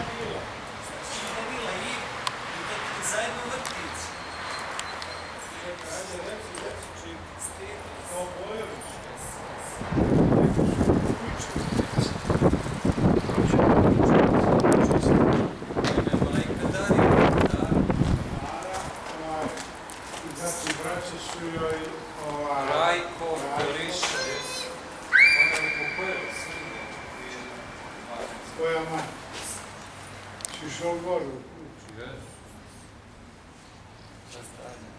bila. Znači ide vila i to ti zajedno vrtić. Ajde, reci, čim Stijete. kao Bojović. Znači, braće su joj Rajko, Goriša, ona je popojela svinje. tvoja mati. Si šao gore u kuću. Jesu. Šta stane?